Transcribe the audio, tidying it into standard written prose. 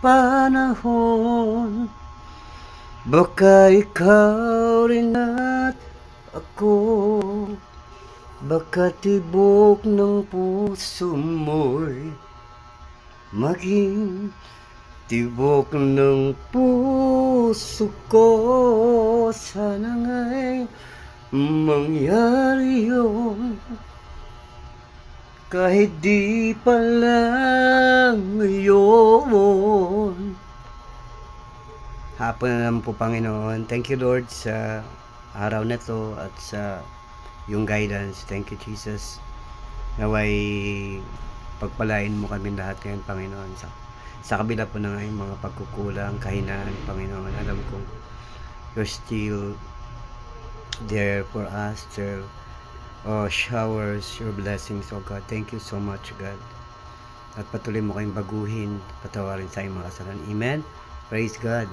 panahon. Baka ikaw rin at ako, baka tibok ng puso mo'y maging tibok ng puso ko. Sana nga'y mangyari yun, kahit di pa lang ngayon. Hapon na naman po, Panginoon. Thank you, Lord, sa araw na to at sa yung guidance. Thank you, Jesus. Naway pagpalain mo kami lahat ngayon, Panginoon. Sa kabila po ng mga pagkukulang, kahinaan, Panginoon. Alam ko, you're still there for us. Still showers your blessings, oh God. Thank you so much, God. At patuloy mo kayong baguhin, patawarin sa iyong mga kasalanan. Amen. Praise God.